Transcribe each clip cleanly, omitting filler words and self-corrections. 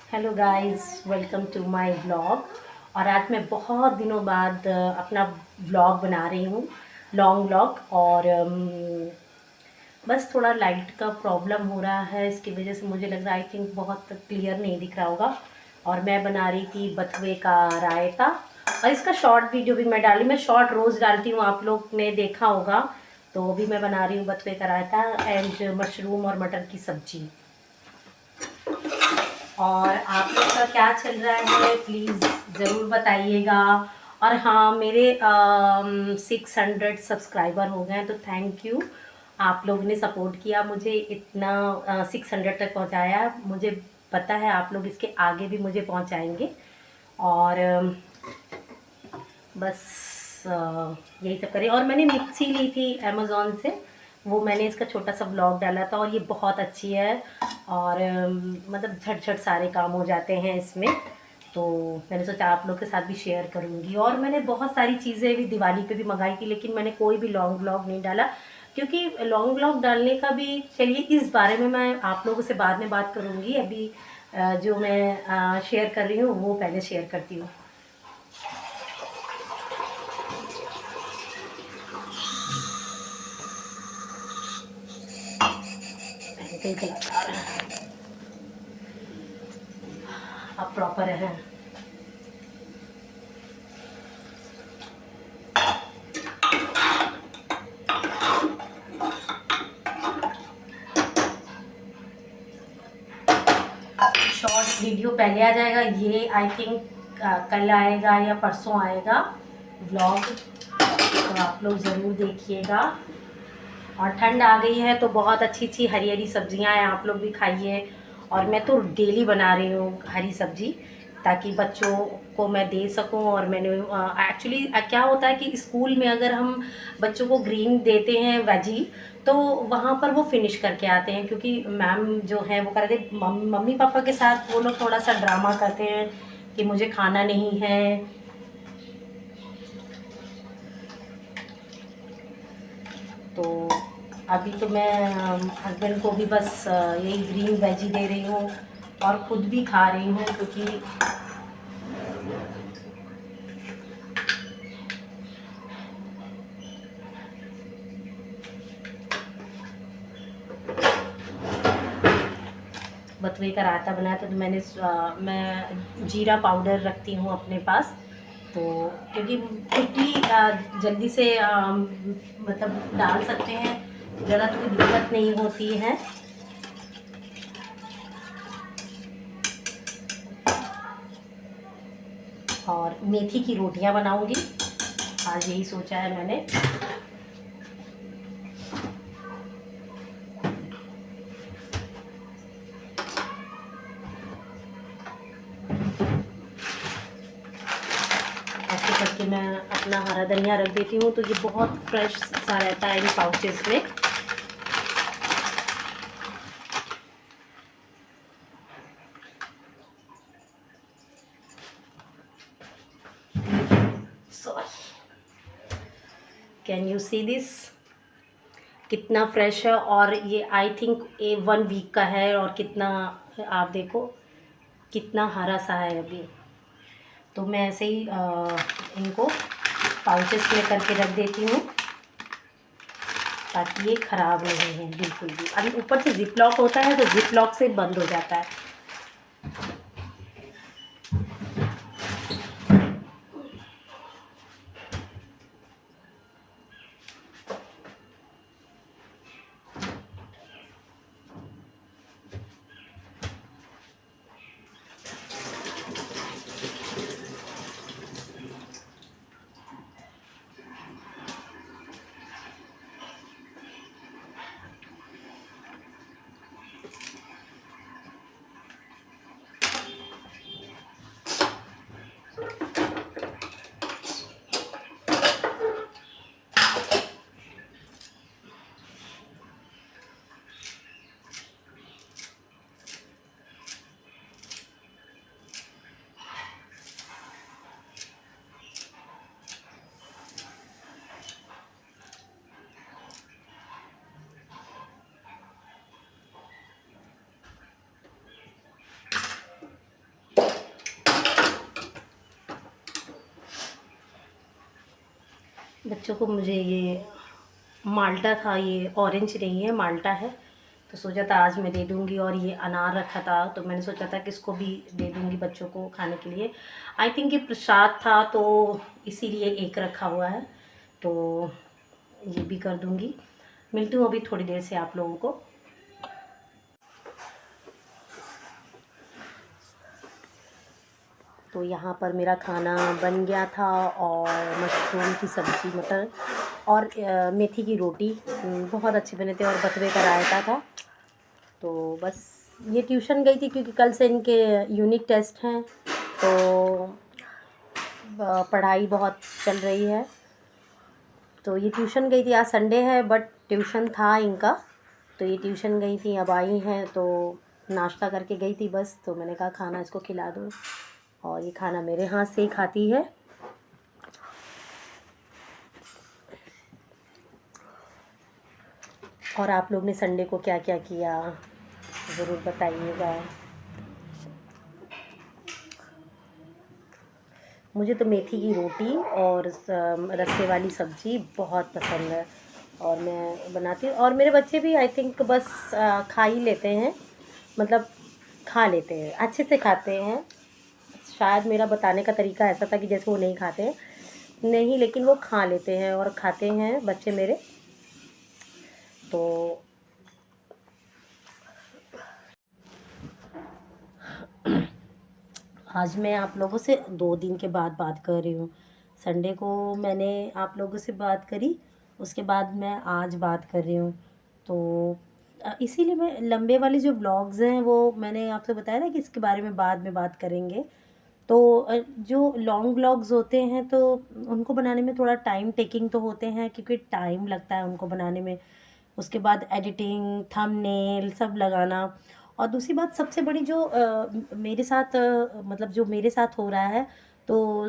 Hello guys, welcome to my vlog. और आज मैं बहुत दिनों बाद अपना व्लॉग बना रही हूँ, लॉन्ग व्लॉग। और बस थोड़ा लाइट का प्रॉब्लम हो रहा है, इसकी वजह से मुझे लग रहा है आई थिंक बहुत क्लियर नहीं दिख रहा होगा। और मैं बना रही थी बथुए का रायता, और इसका शॉर्ट वीडियो भी मैं डाली। मैं शॉर्ट रोज़ डालती हूँ, आप लोग ने देखा होगा। तो अभी मैं बना रही हूँ बथुए का रायता एंड मशरूम और मटर की सब्जी। और आप लोग का क्या चल रहा है प्लीज़ ज़रूर बताइएगा। और हाँ, मेरे 600 सब्सक्राइबर हो गए हैं, तो थैंक यू। आप लोगों ने सपोर्ट किया, मुझे इतना 600 तक पहुँचाया। मुझे पता है आप लोग इसके आगे भी मुझे पहुँचाएंगे। और बस यही सब करें। और मैंने मिक्सी ली थी अमेज़ोन से, वो मैंने इसका छोटा सा ब्लॉग डाला था, और ये बहुत अच्छी है। और मतलब झट झट सारे काम हो जाते हैं इसमें। तो मैंने सोचा आप लोग के साथ भी शेयर करूँगी। और मैंने बहुत सारी चीज़ें भी दिवाली पे भी मंगाई थी, लेकिन मैंने कोई भी लॉन्ग ब्लॉग नहीं डाला, क्योंकि लॉन्ग ब्लॉग डालने का भी, चलिए इस बारे में मैं आप लोगों से बाद में बात करूँगी। अभी जो मैं शेयर कर रही हूँ वो पहले शेयर करती हूँ। बिल्कुल अब प्रॉपर है। शॉर्ट वीडियो पहले आ जाएगा, ये आई थिंक कल आएगा या परसों आएगा व्लॉग, तो आप लोग ज़रूर देखिएगा। और ठंड आ गई है तो बहुत अच्छी अच्छी हरी हरी सब्जियां हैं, आप लोग भी खाइए। और मैं तो डेली बना रही हूँ हरी सब्जी, ताकि बच्चों को मैं दे सकूं। और मैंने एक्चुअली क्या होता है कि स्कूल में अगर हम बच्चों को ग्रीन देते हैं वेजी, तो वहाँ पर वो फिनिश करके आते हैं, क्योंकि मैम जो है वो कर रहे मम्मी पापा के साथ वो लोग थोड़ा सा ड्रामा करते हैं कि मुझे खाना नहीं है। तो अभी तो मैं हस्बैंड को भी बस यही ग्रीन वेजी दे रही हूँ, और खुद भी खा रही हूँ, क्योंकि बथुए का रायता बनाया था। तो मैं जीरा पाउडर रखती हूँ अपने पास, तो क्योंकि क्विकली जल्दी से मतलब डाल सकते हैं, ज़्यादा तो कोई दिक्कत नहीं होती है। और मेथी की रोटियां बनाऊंगी, आज यही सोचा है मैंने। ऐसे करके मैं अपना हरा धनिया रख देती हूँ, तो ये बहुत फ्रेश सा रहता है इन पाउचेस में। Sorry, can you see this, कितना फ्रेश है। और ये आई थिंक 1 वीक का है। और कितना, आप देखो कितना हरा सा है अभी। तो मैं ऐसे ही इनको पाउचेस में करके रख देती हूँ, ताकि ये ख़राब नहीं है बिल्कुल भी। अभी ऊपर से जिप लॉक होता है, तो जिप लॉक से बंद हो जाता है। बच्चों को मुझे ये माल्टा था, ये ऑरेंज नहीं है माल्टा है, तो सोचा था आज मैं दे दूँगी। और ये अनार रखा था तो मैंने सोचा था कि इसको भी दे दूँगी बच्चों को खाने के लिए। आई थिंक ये प्रसाद था तो इसीलिए एक रखा हुआ है, तो ये भी कर दूँगी। मिलती हूँ अभी थोड़ी देर से आप लोगों को। तो यहाँ पर मेरा खाना बन गया था, और मशरूम की सब्ज़ी, मटर और मेथी की रोटी बहुत अच्छे बने थे, और बथुए का रायता था। तो बस ये ट्यूशन गई थी क्योंकि कल से इनके यूनिट टेस्ट हैं, तो पढ़ाई बहुत चल रही है। तो ये ट्यूशन गई थी, आज संडे है बट ट्यूशन था इनका, तो ये ट्यूशन गई थी, अब आई हैं तो नाश्ता करके गई थी बस। तो मैंने कहा खाना इसको खिला दूँ, और ये खाना मेरे हाथ से ही खाती है। और आप लोग ने संडे को क्या क्या किया ज़रूर बताइएगा। मुझे तो मेथी की रोटी और रस्से वाली सब्ज़ी बहुत पसंद है, और मैं बनाती हूँ, और मेरे बच्चे भी आई थिंक बस खा ही लेते हैं, मतलब खा लेते हैं, अच्छे से खाते हैं। शायद मेरा बताने का तरीका ऐसा था कि जैसे वो नहीं खाते हैं, नहीं, लेकिन वो खा लेते हैं और खाते हैं बच्चे मेरे। तो आज मैं आप लोगों से 2 दिन के बाद बात कर रही हूँ। संडे को मैंने आप लोगों से बात करी, उसके बाद मैं आज बात कर रही हूँ। तो इसीलिए मैं लंबे वाले जो ब्लॉग्स हैं वो मैंने आपसे बताया ना कि इसके बारे में बाद में बात करेंगे। तो जो लॉन्ग ब्लॉग्स होते हैं तो उनको बनाने में थोड़ा टाइम टेकिंग तो होते हैं, क्योंकि टाइम लगता है उनको बनाने में। उसके बाद एडिटिंग, थंबनेल सब लगाना। और दूसरी बात सबसे बड़ी जो मेरे साथ मतलब जो मेरे साथ हो रहा है, तो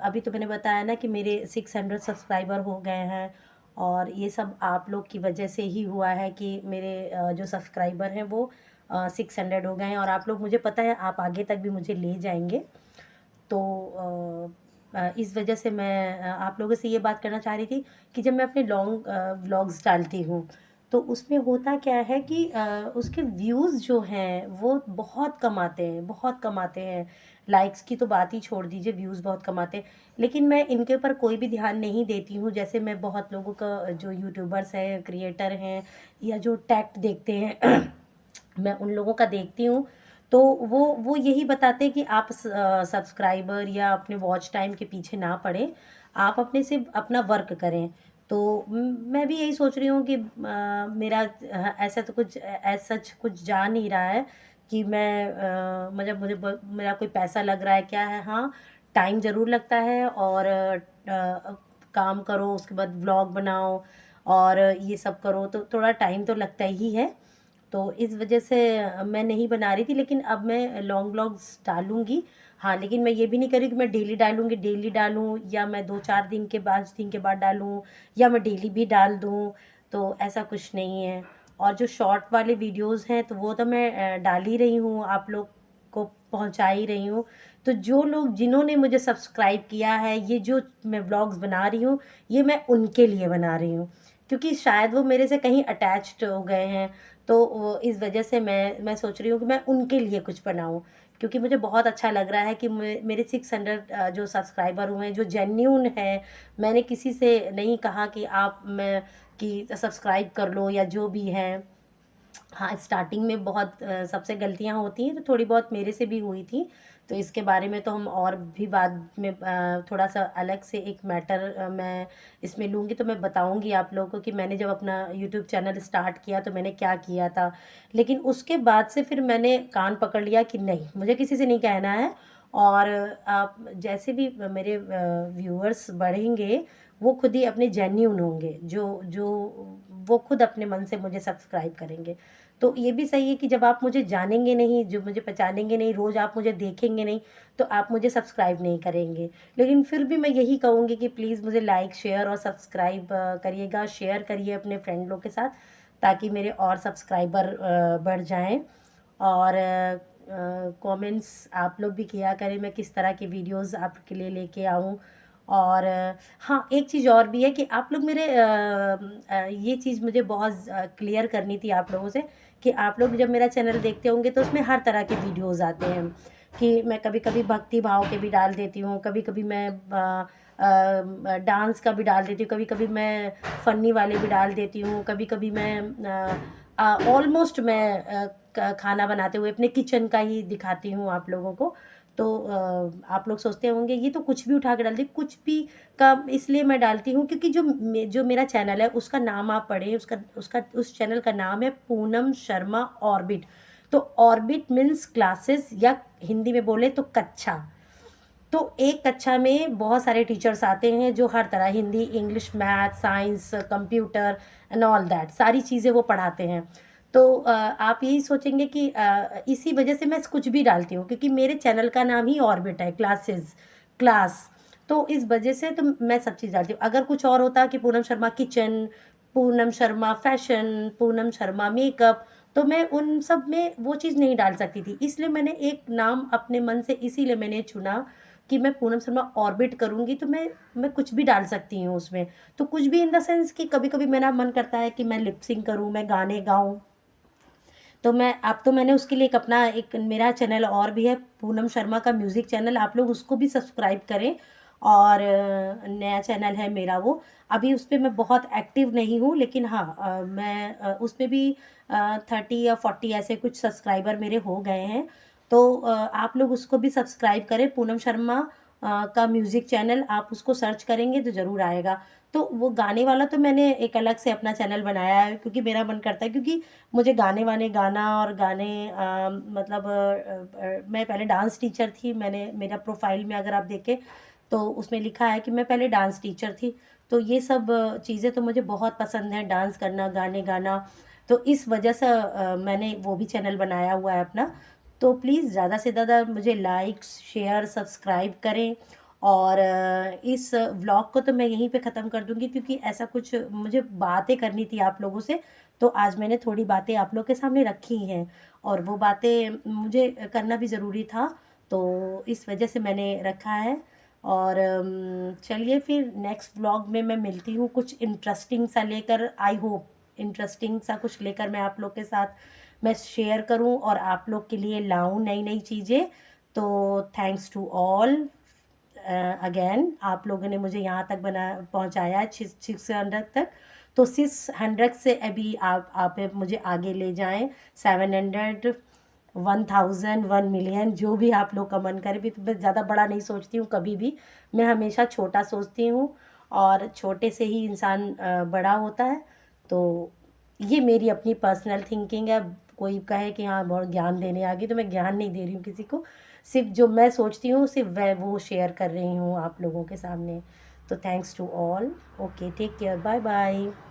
अभी तो मैंने बताया ना कि मेरे 600 सब्सक्राइबर हो गए हैं, और ये सब आप लोग की वजह से ही हुआ है कि मेरे जो सब्सक्राइबर हैं वो 600 हो गए हैं, और आप लोग, मुझे पता है आप आगे तक भी मुझे ले जाएंगे। तो इस वजह से मैं आप लोगों से ये बात करना चाह रही थी कि जब मैं अपने लॉन्ग व्लॉग्स डालती हूँ तो उसमें होता क्या है कि उसके व्यूज़ जो हैं वो बहुत कम आते हैं, बहुत कम आते हैं। लाइक्स की तो बात ही छोड़ दीजिए, व्यूज़ बहुत कम आते हैं। लेकिन मैं इनके ऊपर कोई भी ध्यान नहीं देती हूँ। जैसे मैं बहुत लोगों का, जो यूट्यूबर्स हैं, क्रिएटर हैं, या जो टैक्ट देखते हैं मैं उन लोगों का देखती हूँ, तो वो यही बताते हैं कि आप सब्सक्राइबर या अपने वॉच टाइम के पीछे ना पड़े, आप अपने से अपना वर्क करें। तो मैं भी यही सोच रही हूँ कि मेरा ऐसा तो कुछ सच कुछ जा नहीं रहा है कि मैं मतलब मेरा कोई पैसा लग रहा है क्या है। हाँ, टाइम ज़रूर लगता है, और काम करो उसके बाद व्लॉग बनाओ और ये सब करो तो थोड़ा टाइम तो लगता ही है। तो इस वजह से मैं नहीं बना रही थी, लेकिन अब मैं लॉन्ग व्लॉग्स डालूँगी। हाँ, लेकिन मैं ये भी नहीं कर रही कि मैं डेली डालूँगी, डेली डालूँ, या मैं 2-4 दिन के 5 दिन के बाद डालूँ, या मैं डेली भी डाल दूँ, तो ऐसा कुछ नहीं है। और जो शॉर्ट वाले वीडियोज़ हैं तो वो तो मैं डाल ही रही हूँ, आप लोग को पहुँचा ही रही हूँ। तो जो लोग जिन्होंने मुझे सब्सक्राइब किया है, ये जो मैं व्लॉग्स बना रही हूँ, ये मैं उनके लिए बना रही हूँ, क्योंकि शायद वो मेरे से कहीं अटैच्ड हो गए हैं। तो इस वजह से मैं सोच रही हूँ कि मैं उनके लिए कुछ बनाऊँ, क्योंकि मुझे बहुत अच्छा लग रहा है कि मेरे 600 जो सब्सक्राइबर हुए हैं, जो जेन्यून है। मैंने किसी से नहीं कहा कि आप मैं कि सब्सक्राइब कर लो या जो भी है। हाँ, स्टार्टिंग में बहुत सबसे गलतियाँ होती हैं, तो थोड़ी बहुत मेरे से भी हुई थी। तो इसके बारे में तो हम और भी बाद में थोड़ा-सा अलग से एक मैटर मैं इसमें लूँगी, तो मैं बताऊँगी आप लोगों को कि मैंने जब अपना यूट्यूब चैनल स्टार्ट किया तो मैंने क्या किया था। लेकिन उसके बाद से फिर मैंने कान पकड़ लिया कि नहीं, मुझे किसी से नहीं कहना है, और आप जैसे भी मेरे व्यूअर्स बढ़ेंगे, वो खुद ही अपने जेन्युइन होंगे, जो जो वो खुद अपने मन से मुझे सब्सक्राइब करेंगे। तो ये भी सही है कि जब आप मुझे जानेंगे नहीं, जो मुझे पहचानेंगे नहीं, रोज़ आप मुझे देखेंगे नहीं, तो आप मुझे सब्सक्राइब नहीं करेंगे। लेकिन फिर भी मैं यही कहूँगी कि प्लीज़ मुझे लाइक, शेयर और सब्सक्राइब करिएगा, शेयर करिए अपने फ्रेंड लोग के साथ, ताकि मेरे और सब्सक्राइबर बढ़ जाएँ। और कमेंट्स आप लोग भी किया करें, मैं किस तरह की वीडियोज़ आपके लिए लेके आऊँ। और हाँ, एक चीज़ और भी है कि आप लोग मेरे ये चीज़ मुझे बहुत क्लियर करनी थी आप लोगों से कि आप लोग जब मेरा चैनल देखते होंगे तो उसमें हर तरह के वीडियोज़ आते हैं कि मैं कभी-कभी भक्ति भाव के भी डाल देती हूँ, कभी-कभी मैं डांस का भी डाल देती हूँ, कभी-कभी मैं फ़नी वाले भी डाल देती हूँ, कभी-कभी मैं ऑलमोस्ट मैं खाना बनाते हुए अपने किचन का ही दिखाती हूँ आप लोगों को। तो आप लोग सोचते होंगे ये तो कुछ भी उठा के डाल दी, कुछ भी का इसलिए मैं डालती हूँ क्योंकि जो मेरा चैनल है उसका नाम आप पढ़ें, उसका उसका उस चैनल का नाम है पूनम शर्मा ऑर्बिट। तो ऑर्बिट मीन्स क्लासेस, या हिंदी में बोले तो कक्षा। तो एक कक्षा में बहुत सारे टीचर्स आते हैं जो हर तरह Hindi, English, math, science, computer and all that सारी चीज़ें वो पढ़ाते हैं। तो आप यही सोचेंगे कि इसी वजह से मैं कुछ भी डालती हूँ क्योंकि मेरे चैनल का नाम ही ऑर्बिट है, क्लासेस, क्लास। तो इस वजह से तो मैं सब चीज़ डालती हूँ। अगर कुछ और होता कि Poonam Sharma kitchen, Poonam Sharma fashion, Poonam Sharma makeup, तो मैं उन सब में वो चीज़ नहीं डाल सकती थी। इसलिए मैंने एक नाम अपने मन से इसीलिए मैंने चुना कि मैं पूनम शर्मा ऑर्बिट करूँगी तो मैं कुछ भी डाल सकती हूँ उसमें। तो कुछ भी इन द सेंस कि कभी-कभी मेरा मन करता है कि मैं लिप सिंक करूँ, मैं गाने गाऊँ। तो मैंने उसके लिए एक अपना एक मेरा चैनल और भी है, पूनम शर्मा का म्यूज़िक चैनल, आप लोग उसको भी सब्सक्राइब करें। और नया चैनल है मेरा वो। अभी उसपे मैं बहुत एक्टिव नहीं हूँ लेकिन हाँ, मैं उसपे भी 30 या 40 ऐसे कुछ सब्सक्राइबर मेरे हो गए हैं। तो आप लोग उसको भी सब्सक्राइब करें, पूनम शर्मा का म्यूज़िक चैनल, आप उसको सर्च करेंगे तो ज़रूर आएगा। तो वो गाने वाला तो मैंने एक अलग से अपना चैनल बनाया है क्योंकि मेरा मन करता है, क्योंकि मुझे गाने-वाने गाना और गाने मतलब मैं पहले डांस टीचर थी। मैंने मेरा प्रोफ़ाइल में अगर आप देखें तो उसमें लिखा है कि मैं पहले डांस टीचर थी। तो ये सब चीज़ें तो मुझे बहुत पसंद है, डांस करना, गाने गाना। तो इस वजह से मैंने वो भी चैनल बनाया हुआ है अपना। तो प्लीज़ ज़्यादा से ज़्यादा मुझे लाइक्स, शेयर, सब्सक्राइब करें। और इस व्लॉग को तो मैं यहीं पे ख़त्म कर दूँगी क्योंकि ऐसा कुछ मुझे बातें करनी थी आप लोगों से। तो आज मैंने थोड़ी बातें आप लोग के सामने रखी हैं और वो बातें मुझे करना भी ज़रूरी था, तो इस वजह से मैंने रखा है। और चलिए फिर नेक्स्ट व्लॉग में मैं मिलती हूँ कुछ इंटरेस्टिंग सा लेकर, आई होप इंटरेस्टिंग सा कुछ लेकर मैं आप लोग के साथ मैं शेयर करूँ और आप लोग के लिए लाऊँ नई-नई चीज़ें। तो थैंक्स टू ऑल अगेन, आप लोगों ने मुझे यहाँ तक पहुँचाया है 600 तक। तो 600 से अभी आप मुझे आगे ले जाएँ, 700, 1000, 1 मिलियन, जो भी आप लोग का मन करे भी। तो मैं ज़्यादा बड़ा नहीं सोचती हूँ कभी भी, मैं हमेशा छोटा सोचती हूँ और छोटे से ही इंसान बड़ा होता है। तो ये मेरी अपनी पर्सनल थिंकिंग है। कोई कहे कि हाँ बहुत ज्ञान देने आ गई, तो मैं ज्ञान नहीं दे रही हूँ किसी को। सिर्फ़ जो मैं सोचती हूँ सिर्फ़ वह वो शेयर कर रही हूँ आप लोगों के सामने। तो thanks to all. Okay, take care, bye bye.